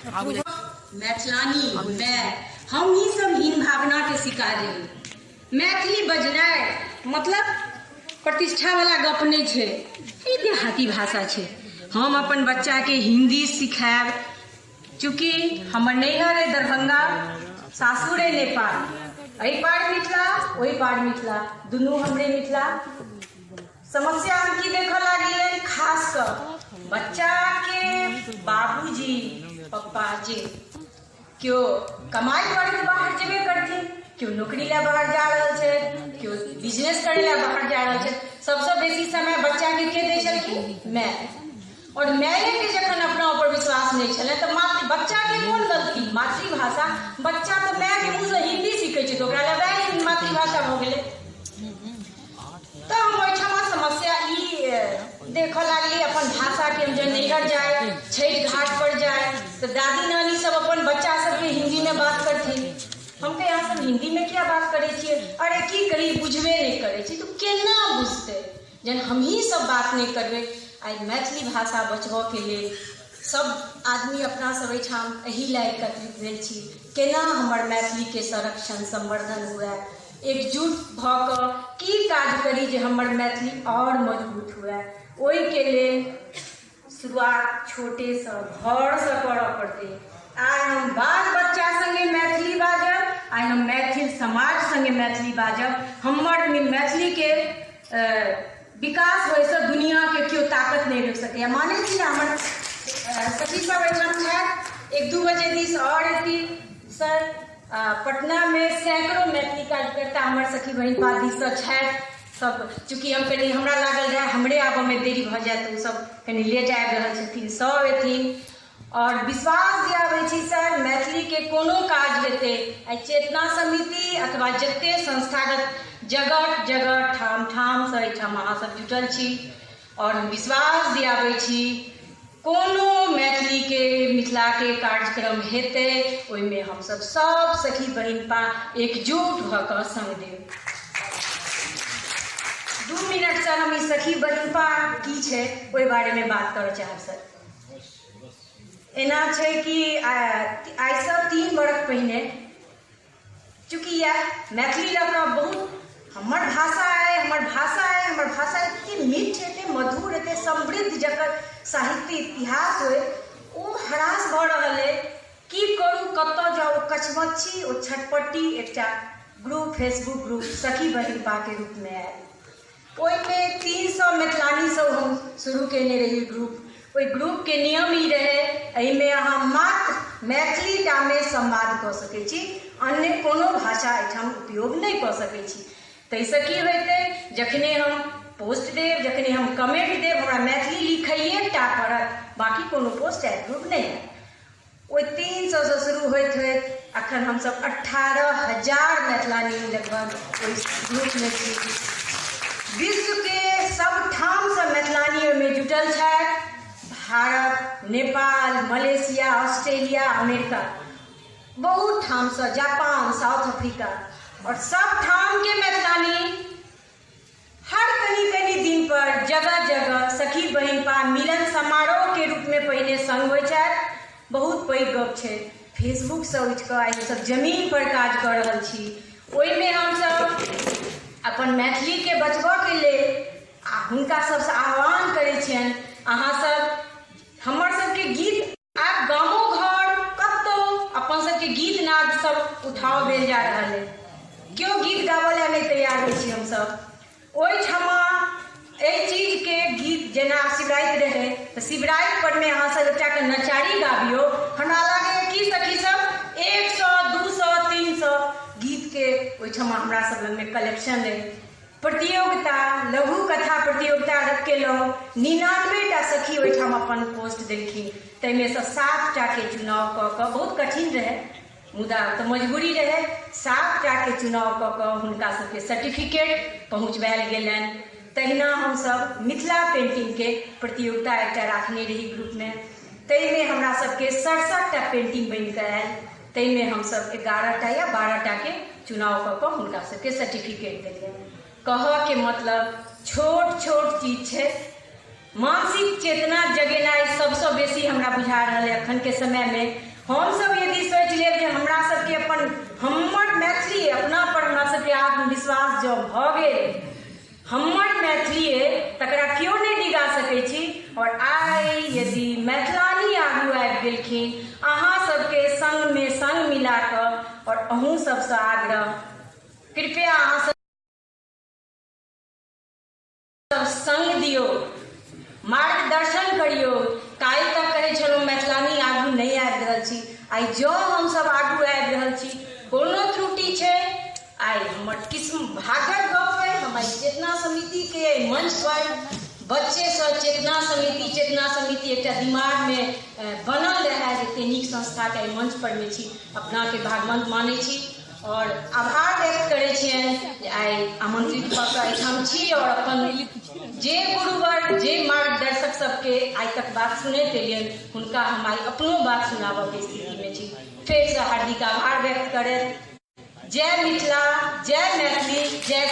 मैथिलानी हम ही सब हीन भावना के शिकार रही। मैथिली बजनाइ मतलब प्रतिष्ठा वाला गप नहीं छे, ई देहाती भाषा छे। हम अपन बच्चा के हिंदी सिखाएब, चूँकि हमर नैहर है दरभंगा, सासुर है नेपाल, एहि पार मिथिला ओहि पार मिथिला, दुनू हमरे मिथिला। समस्या हम की देख लगी, खास कर बच्चा के बाबूजी पप्पा जी क्यों कमाई करके बाहर जेबे करथिन, क्यों नौकरी ला बाहर जा रहा है, क्यों बिजनेस करे ला बाहर जा रहा है। सबसे बेसी समय बच्चा के दै छलखिन माय, और माये के जखन अपना ऊपर विश्वास नहीं छले तो बच्चा के कोन गलती। मातृभाषा बच्चा तो माय के मुँह से हिंदी सीखे छै, तो ओकरा ला वैह मातृभाषा भ गेलै। तो हम ओहिठाम समस्या ई देख लगी, अपन भाषा के हम जब नैहर जाए, छठ घाट पर जाए तो दादी नानी सब अपन बच्चा सबके हिंदी में बात करथिन। हम तो यहाँ सब हिंदी में क्या बात करे छिए, अरे की करी बुझबे नहीं करे छी, तो केना बुझते जन हम ही सब बात नहीं करबे। आई मैथिली भाषा बचबऽ के लिए सब आदमी अपना सब एहिठाम एहि ला एकत्रित भेल छी, केना हमर मैथिली के संरक्षण संवर्धन हुए, एकजुट भऽ कऽ की काज करी जे हमर मैथिली और मजबूत हुए। ओहि के लिए शुरुआत छोटे से घर से करऽ पड़ते। आइ हम बाल बच्चा संगे मैथिली बाजब, आइ हम मैथिल समाज संगे मैथिली बाजब। हमर मैथिली के विकास होइसँ दुनिया के क्यों ताकत नहीं रोक सके। माने छी हमर सखी सब एहिठाम छथि, 1-2 बजे दिस और एती सर। पटना में सैकड़ों मैथिली कार्यकर्ता हमारे सखी बहन पादी से छथि सब। चूँकि हम कहीं हमरा लागल रहे हमरे आबऽ में देरी भ जाए, तो सब कहीं लेट आबि रहल छथिन, सब एथिन। और विश्वास दियाबै छी सर, मैथिली के कोनो काज हेतै, आई चेतना समिति अथवा जते संस्थागत जगह जगह ठाम ठाम से एहिठाम अहाँ सब जुटल छी, और हम विश्वास दियाबै छी कोनो मैथिली के मिथिला के कार्यक्रम हेतै, ओहिमे हम सब सखी बहिन पा एकजुट भ कऽ संग देब। 2 मिनट सर हम सखी बहिन पा की छै ओहि बारे में बात करऽ चाहब सर। एना छै कि आइ से 3 बरस पहिने, चूँकि यह मैथिली लऽ कऽ बहुत हमर भाषा है, हमर भाषा एते मीठ एते मधुर एते समृद्ध, जकर साहित्य इतिहास होय ओ हरास भऽ रहल है। की करू कतऽ जाऊ, कछमच्छी ओ छटपट्टी एकटा ग्रुप, फेसबुक ग्रुप सखी बहिन पा के रूप में आयल। ओहिमे 300 मैथिलानी सब हम शुरू केने रही ग्रुप। ओहि ग्रुप के नियम ई रहे, एहिमे अहाँ मात्र मैथिली टा में संवाद कऽ सकै छी, अन्य कोनो भाषा एहिठाम उपयोग नहीं कऽ सकै छी। ताहिसँ की होतै, जखने हम पोस्ट देव, जखने हम कमेंट देव, हमरा मैथिली लिखैए टा पड़त, बाकी कोनो पोस्ट एप्रूव नहीं है। ओहि 300 से शुरू होइत होइत अखन हम सब 18,000 मैथिलानी लगभग ओहि ग्रुप में छी। विश्व के सब ठाम से मैथिलानी ओहिमे जुटल छथि, Bharat, Nepal, Malaysia, Australia, America, बहुत ठाम से, जापान, साउथ अफ्रीका, और सब ठाम के मैथिलानी हर कनी दिन पर जगह जगह सखी बहिन पा मिलन समारोह के रूप में पहले संग होय छथि। बहुत पैघ गप छै, फेसबुक से उठि कऽ आइ सब जमीन पर काज कर रहल छी। ओहिमे हम सब अपन मैथिली के बचबऽ के लेल आ हुनका सबसे आह्वान करै छियनि, अहाँ सब हमर सबके गीत आब गामो घर कतौ अपन सबके गीत नाद सब उठाव भेल जा रहल है, क्यों गीत गावऽ ला नहीं तैयार होइ छी हम सब। ओहिठमा एहि चीज के गीत जेना शिवराति रहे तो शिवराति पर में अहाँ सब एकटा के नचारी गाबियो, हमरा लागे कि सखी सब 100, 200, 300 गीत के ओहिठमा हमरा सब लग में कलेक्शन है। प्रतियोगिता, लघु कथा प्रतियोगिता केलहुँ, 99टा सखी ओहिठाम अपन पोस्ट देलखिन, ताहिमे से 7टा के चुनाव कऽ कऽ, बहुत कठिन रहे मुदा तो मजबूरी रहे, 7टा के चुनाव कऽ कऽ हुनका सबके सर्टिफिकेट पहुँचबायल गेलनि। तहिना हम सब मिथिला पेंटिंग के प्रतियोगिता एकटा राखने रही ग्रुप में, ताहिमे हमरा सबके 67टा पेंटिंग बनि कऽ आयल, ताहिमे हम सब 11टा या 12टा के चुनाव कऽ कऽ हुनका सबके सर्टिफिकेट देलियनि। कहऽ के मतलब छोट छोट चीज छै, मानसिक चेतना जगेनाइ सबसे बेसी हमरा बुझा रहल है अखन के समय में। हम सब यदि सोच लेब जे हमरा सबके अपन हमर मैथिली अपना पर हमरा सबके आत्मविश्वास जब भ गेल, हमर मैथिली तकरा क्यों नहीं डिगा सकै छी। और आई यदि मैथिलानी आगू आबि गेलखिन अहाँ सबके संग में संग मिला कऽ, और अहूँ सबसँ आग्रह कृपया अहाँ सब संग दियो, मार्गदर्शन करियो। काल्हि तक कहै छलहुँ मैथिलानी आगू नहीं आबि रहल छी, आइ जँ हमसब आगू आबि रहल छी, कोनो त्रुटि छै आइ हमर किस्म भागक गप है। हमारी चेतना समिति के मंच पर बच्चे से चेतना समिति एक दिमाग में बनल रहे, जते नीक संस्था के मंच पर में छी, अपना के भागवंत मानै छी और आभार व्यक्त करे छियनि आइ आमंत्रित कऽ कऽ एहिठाम छी। और अपन जे गुरुवर जे मार्गदर्शक सबके आइ तक बात सुनैत एलियनि हुनका हम आइ अपनो बात सुनाबऽ के स्थिति में छी। फेर से हार्दिक आभार व्यक्त करैत जय मिथिला, जय मैथिली, जय